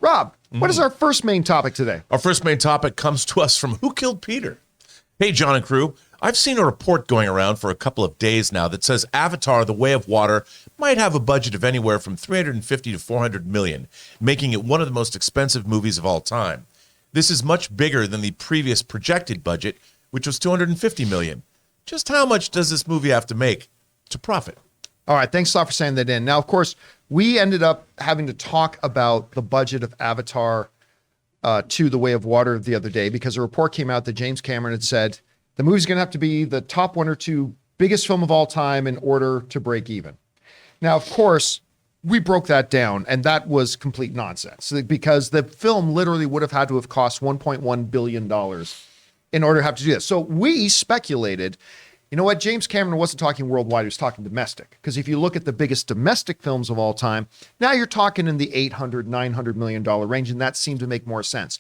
Rob, what is our first main topic today? Our first main topic comes to us from Who Killed Peter? Hey, John and crew. I've seen a report going around for a couple of days now that says Avatar: The Way of Water might have a budget of anywhere from 350 to 400 million, making it one of the most expensive movies of all time. This is much bigger than the previous projected budget, which was 250 million. Just how much does this movie have to make to profit? All right, thanks a lot for saying that in. Now, of course, we ended up having to talk about the budget of Avatar to The Way of Water the other day because a report came out that James Cameron had said the movie's going to have to be the top 1 or 2 biggest film of all time in order to break even. Now, of course, we broke that down, and that was complete nonsense because the film literally would have had to have cost $1.1 billion in order to have to do this. So we speculated, you know what, James Cameron wasn't talking worldwide, he was talking domestic. Because if you look at the biggest domestic films of all time, now you're talking in the $800, $900 million range, and that seemed to make more sense.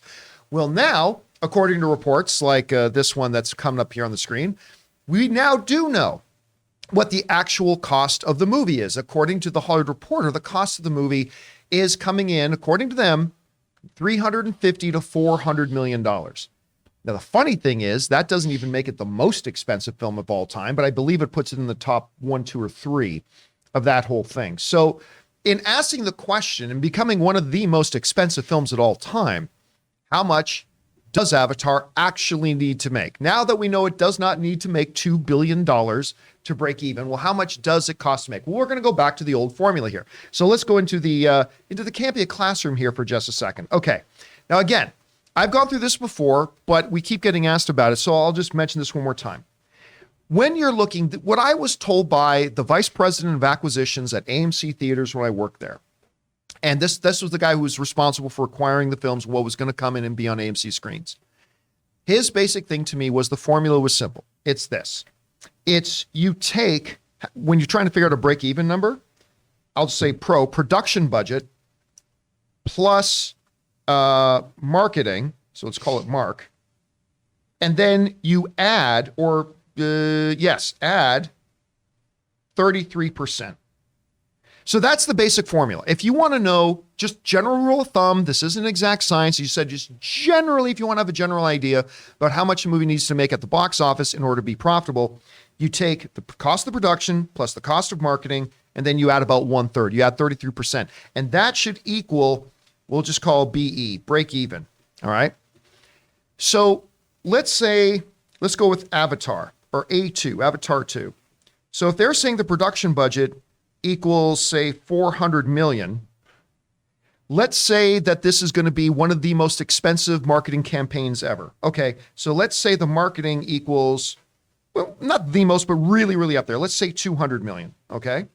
Well, now, according to reports like this one that's coming up here on the screen, we now do know what the actual cost of the movie is. According to the Hollywood Reporter, the cost of the movie is coming in, according to them, $350 to $400 million. Now, the funny thing is that doesn't even make it the most expensive film of all time, but I believe it puts it in the top 1, 2, or 3 of that whole thing. So in asking the question and becoming one of the most expensive films at all time, how much does Avatar actually need to make? Now that we know it does not need to make $2 billion to break even, well, how much does it cost to make? Well, we're going to go back to the old formula here. So let's go into the Campea classroom here for just a second. Okay. Now, again, I've gone through this before, but we keep getting asked about it, so I'll just mention this one more time. When you're looking, what I was told by the vice president of acquisitions at AMC Theaters when I worked there, and this was the guy who was responsible for acquiring the films, what was going to come in and be on AMC screens. His basic thing to me was the formula was simple. It's this. It's you take, when you're trying to figure out a break-even number, I'll just say production budget plus marketing, so let's call it mark, and then you add, add 33%. So that's the basic formula. If you want to know, just general rule of thumb, this isn't exact science, you said just generally, if you want to have a general idea about how much a movie needs to make at the box office in order to be profitable, you take the cost of production plus the cost of marketing, and then you add about 1/3, you add 33%. And that should equal, we'll just call BE, break even. All right. So let's go with Avatar or A2, Avatar 2. So if they're saying the production budget equals, say, 400 million, let's say that this is going to be one of the most expensive marketing campaigns ever. Okay. So let's say the marketing equals, well, not the most, but really, really up there. Let's say 200 million. Okay.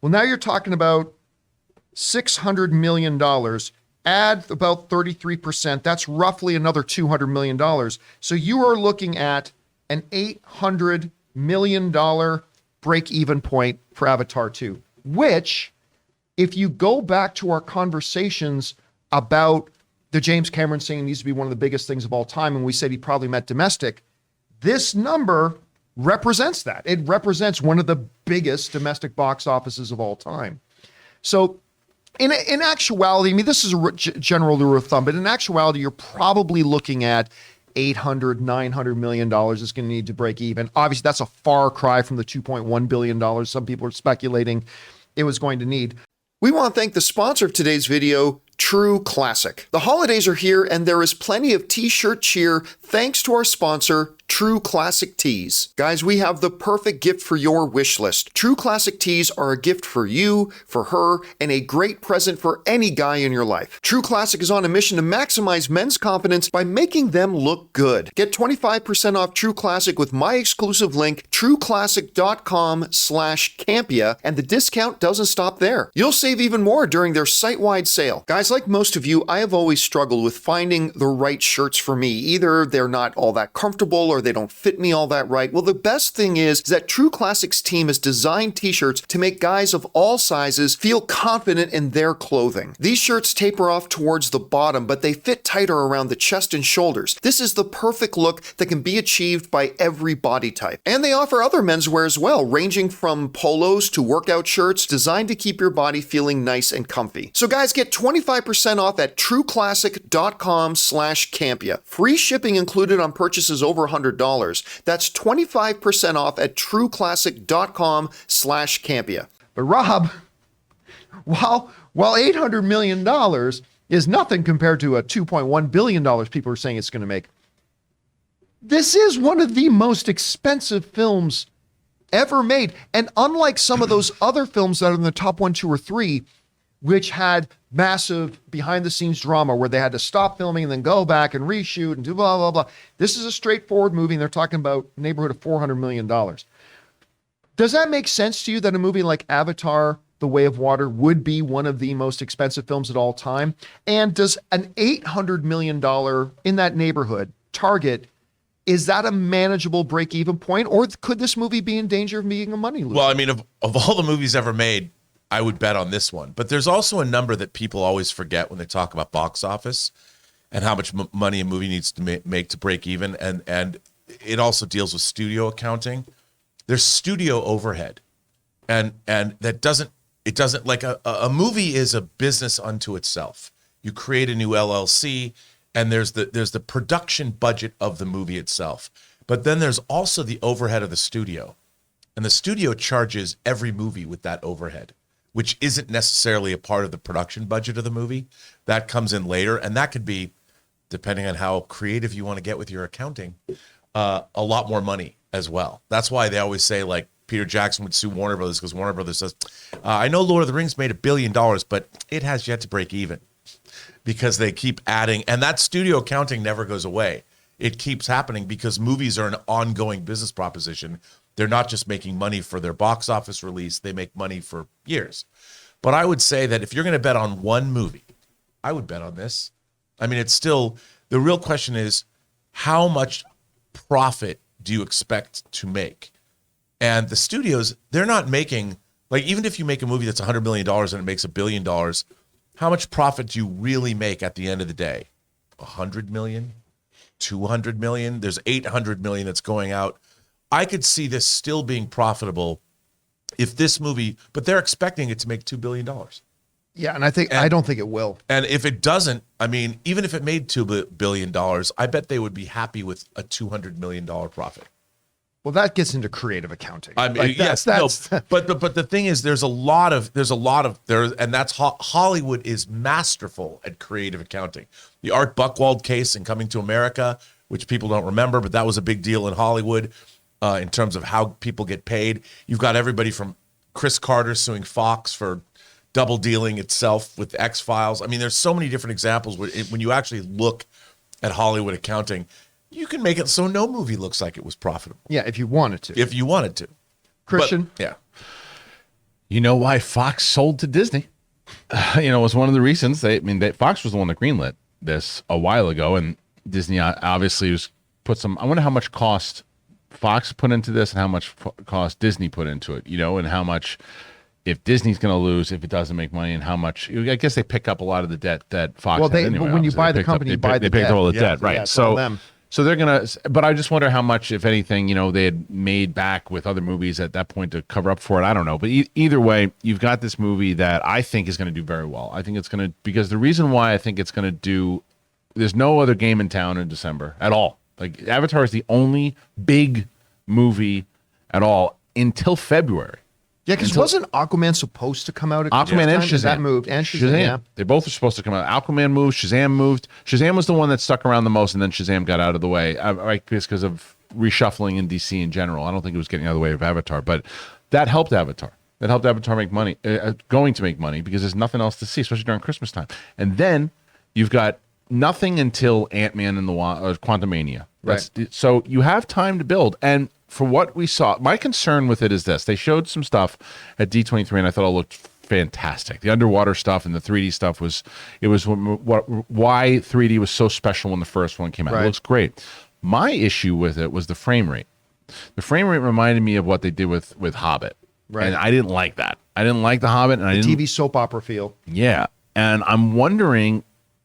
Well, now you're talking about $600 million, add about 33%. That's roughly another $200 million. So you are looking at an $800 million break-even point for Avatar 2, which, if you go back to our conversations about the James Cameron saying it needs to be one of the biggest things of all time, and we said he probably meant domestic, this number represents that. It represents one of the biggest domestic box offices of all time. So in actuality, I mean, this is a general rule of thumb, but in actuality, you're probably looking at $800, $900 million is going to need to break even. Obviously, that's a far cry from the $2.1 billion some people are speculating it was going to need. We want to thank the sponsor of today's video, True Classic. The holidays are here, and there is plenty of t-shirt cheer thanks to our sponsor, True Classic Tees. Guys, we have the perfect gift for your wish list. True Classic Tees are a gift for you, for her, and a great present for any guy in your life. True Classic is on a mission to maximize men's confidence by making them look good. Get 25% off True Classic with my exclusive link, trueclassic.com/Campea, and the discount doesn't stop there. You'll save even more during their site-wide sale. Guys, like most of you, I have always struggled with finding the right shirts for me. Either they're not all that comfortable, or they don't fit me all that right. Well, the best thing is that True Classics team has designed t-shirts to make guys of all sizes feel confident in their clothing. These shirts taper off towards the bottom, but they fit tighter around the chest and shoulders. This is the perfect look that can be achieved by every body type. And they offer other menswear as well, ranging from polos to workout shirts designed to keep your body feeling nice and comfy. So guys, get 25% off at trueclassic.com/Campea. Free shipping included on purchases over $100. That's 25% off at trueclassic.com/Campea. But Rob, while $800 million is nothing compared to a $2.1 billion people are saying it's going to make, this is one of the most expensive films ever made. And unlike some of those other films that are in the top 1, 2, or 3, which had massive behind-the-scenes drama where they had to stop filming and then go back and reshoot and do blah, blah, blah. This is a straightforward movie, and they're talking about neighborhood of $400 million. Does that make sense to you that a movie like Avatar, The Way of Water would be one of the most expensive films at all time? And does an $800 million in that neighborhood target, is that a manageable break-even point, or could this movie be in danger of being a money loser? Well, I mean, of all the movies ever made, I would bet on this one. But there's also a number that people always forget when they talk about box office and how much money a movie needs to make to break even. And it also deals with studio accounting. There's studio overhead. And that doesn't like a movie is a business unto itself. You create a new LLC, and there's the production budget of the movie itself. But then there's also the overhead of the studio. And the studio charges every movie with that overhead, which isn't necessarily a part of the production budget of the movie. That comes in later, and that could be, depending on how creative you want to get with your accounting, a lot more money as well. That's why they always say, like, Peter Jackson would sue Warner Brothers, because Warner Brothers says, I know Lord of the Rings made $1 billion, but it has yet to break even, because they keep adding, and that studio accounting never goes away. It keeps happening because movies are an ongoing business proposition. They're not just making money for their box office release. They make money for years. But I would say that if you're going to bet on one movie, I would bet on this. I mean, it's still, the real question is, how much profit do you expect to make? And the studios, they're not making, like, even if you make a movie that's $100 million and it makes $1 billion, how much profit do you really make at the end of the day? 100 million? 200 million? There's 800 million that's going out. I could see this still being profitable if this movie, but they're expecting it to make $2 billion. Yeah, and I don't think it will. And if it doesn't, I mean, even if it made $2 billion, I bet they would be happy with a $200 million profit. Well, that gets into creative accounting. I mean, like yes, that's no, but the thing is, there's a lot of and that's Hollywood is masterful at creative accounting. The Art Buchwald case in Coming to America, which people don't remember, but that was a big deal in Hollywood in terms of how people get paid. You've got everybody from Chris Carter suing Fox for double dealing itself with X-Files. I mean, there's so many different examples when you actually look at Hollywood accounting. You can make it so no movie looks like it was profitable. Yeah, if you wanted to. If you wanted to. Christian? But, yeah. You know why Fox sold to Disney? It was one of the reasons. Fox was the one that greenlit this a while ago, and Disney obviously put some. I wonder how much cost Fox put into this and how much cost Disney put into it, and how much, if Disney's going to lose if it doesn't make money, and how much. I guess they pick up a lot of the debt that Fox had anyway. When you buy the company, you buy the debt. They picked up all the debt, right? Yeah, so them. So they're going to, but I just wonder how much, if anything, they had made back with other movies at that point to cover up for it. I don't know. But either way, you've got this movie that I think is going to do very well. I think it's going to, because the reason why I think it's going to do, there's no other game in town in December at all. Like, Avatar is the only big movie at all until February. Yeah, because wasn't Aquaman supposed to come out at Aquaman and Shazam. That moved. And Shazam. Yeah. They both are supposed to come out. Aquaman moved. Shazam moved. Shazam was the one that stuck around the most, and then Shazam got out of the way. Right, because of reshuffling in DC in general. I don't think it was getting out of the way of Avatar, but that helped Avatar. That helped Avatar make money, going to make money, because there's nothing else to see, especially during Christmas time. And then you've got nothing until Ant-Man and the Quantumania. Right. So you have time to build. And for what we saw, my concern with it is this. They showed some stuff at D23, and I thought it looked fantastic. The underwater stuff and the 3D stuff why 3D was so special when the first one came out. Right. It looks great. My issue with it was the frame rate. The frame rate reminded me of what they did with Hobbit. Right. And I didn't like that. I didn't like the Hobbit. And I didn't. TV soap opera feel. Yeah. And I'm wondering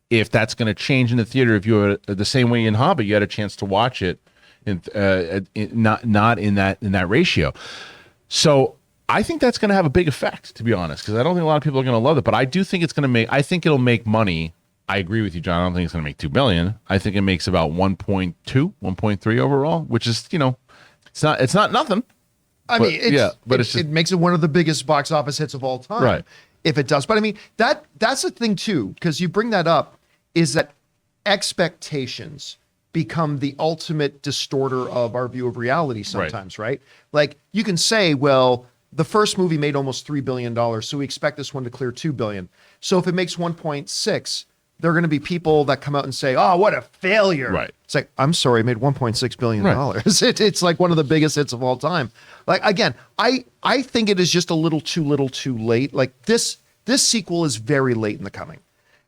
if that's going to change in the theater. If you had the same way in Hobbit, you had a chance to watch it, not in that ratio. So I think that's going to have a big effect, to be honest, because I don't think a lot of people are going to love it. But I do think it's going to make. I think it'll make money. I agree with you, John. I don't think it's going to make $2 billion. I think it makes about 1.2, 1.3 overall, which is, it's not nothing. I mean, it makes it one of the biggest box office hits of all time. Right. If it does. But I mean, that's the thing too, because you bring that up, is that expectations become the ultimate distorter of our view of reality sometimes, right? Like you can say, well, the first movie made almost $3 billion, so we expect this one to clear $2 billion. So if it makes 1.6, there are going to be people that come out and say, oh, what a failure. Right. It's like, I'm sorry, it made $1.6 billion. Right. It's like one of the biggest hits of all time. Like, again, I think it is just a little too late. Like this sequel is very late in the coming.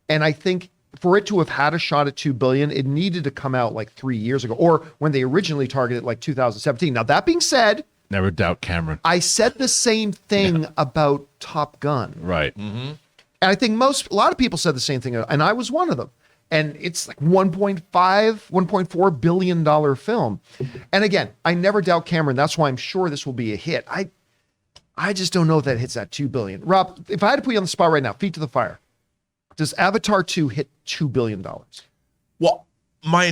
And I think for it to have had a shot at $2 billion, it needed to come out like 3 years ago, or when they originally targeted like 2017. Now, that being said, never doubt Cameron. I said the same thing about Top Gun. Right. Mm-hmm. And I think a lot of people said the same thing, and I was one of them. And it's like $1.4 billion film. And again, I never doubt Cameron. That's why I'm sure this will be a hit. I just don't know if that hits that $2 billion. Rob, if I had to put you on the spot right now, feet to the fire, does Avatar 2 hit $2 billion? Well, my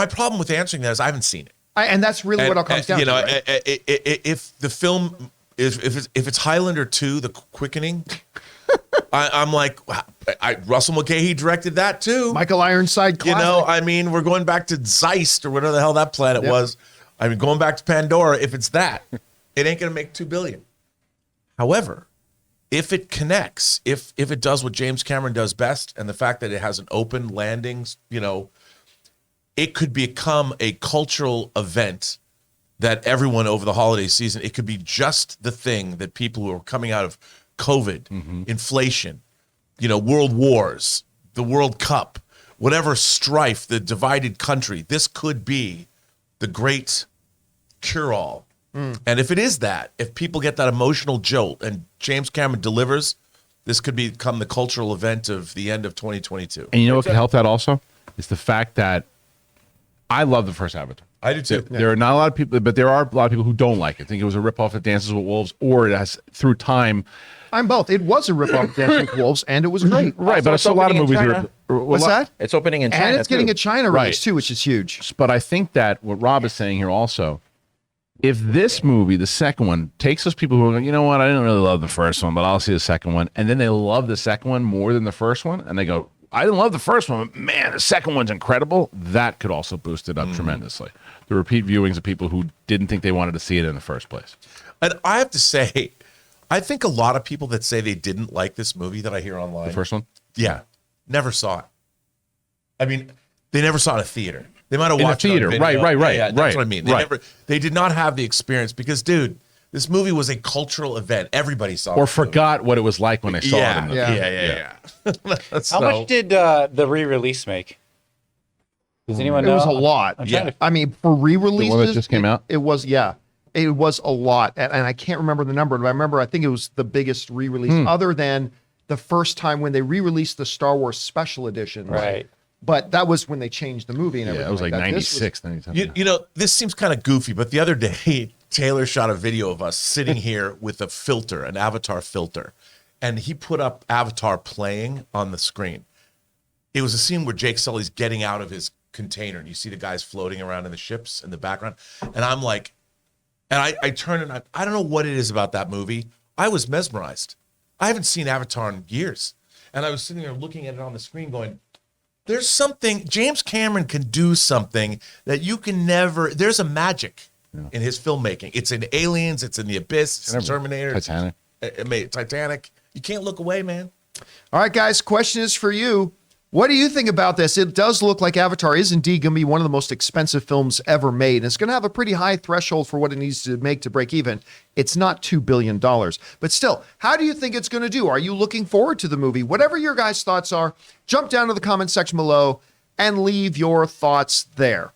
problem with answering that is I haven't seen it. And that's really what it comes down to. Right? If the film if it's Highlander 2, The Quickening, I'm like, Russell Mulcahy directed that too. Michael Ironside classic. I mean, we're going back to Zeist or whatever the hell that planet was. I mean, going back to Pandora, if it's that, it ain't going to make $2 billion. However, if it connects, if it does what James Cameron does best, and the fact that it has an open landing, it could become a cultural event that everyone over the holiday season, it could be just the thing that people who are coming out of COVID, inflation, world wars, the World Cup, whatever strife, the divided country, this could be the great cure-all. And if it is that, if people get that emotional jolt and James Cameron delivers, this could become the cultural event of the end of 2022. And you know what could help that also? Is the fact that I love the first Avatar. I do too. There are not a lot of people, but there are a lot of people who don't like it. Think it was a ripoff of Dances with Wolves, or it has, through time. I'm both. It was a ripoff of Dances with Wolves, and it was great. Right, but I saw a lot of movies. What's that? It's opening in China, and it's getting too. a China release too, which is huge. But I think that what Rob is saying here also, if this movie, the second one, takes those people who are like, you know what, I didn't really love the first one, but I'll see the second one, and then they love the second one more than the first one, and they go, I didn't love the first one, but man, the second one's incredible, that could also boost it up tremendously. The repeat viewings of people who didn't think they wanted to see it in the first place. And I have to say, I think a lot of people that say they didn't like this movie that I hear online. The first one? Yeah. Never saw it. I mean, they never saw it in a theater. They might have In a watched it on theater. video. Right. Yeah, that's right, what I mean. right. They did not have the experience because, dude, this movie was a cultural event. Everybody saw it. Or forgot what it was like when they saw it. In the Yeah. How much did the re-release make? Does anyone know? It was a lot. I mean, for re-releases, the one that just came out? It was a lot. And I can't remember the number, but I think it was the biggest re-release other than the first time when they re-released the Star Wars Special Edition. Right. But that was when they changed the movie and everything. Yeah, it was like that. 96. This seems kind of goofy, but the other day, Taylor shot a video of us sitting here with a filter, an Avatar filter, and he put up Avatar playing on the screen. It was a scene where Jake Sully's getting out of his container, and you see the guys floating around in the ships in the background. And I'm like, and I turn and I don't know what it is about that movie. I was mesmerized. I haven't seen Avatar in years. And I was sitting there looking at it on the screen going, there's something, James Cameron can do something that you can never, there's a magic in his filmmaking. It's in Aliens, it's in The Abyss, it's in Terminator. Titanic. You can't look away, man. All right, guys, question is for you. What do you think about this? It does look like Avatar is indeed going to be one of the most expensive films ever made. And it's going to have a pretty high threshold for what it needs to make to break even. It's not $2 billion. But still, how do you think it's going to do? Are you looking forward to the movie? Whatever your guys' thoughts are, jump down to the comment section below and leave your thoughts there.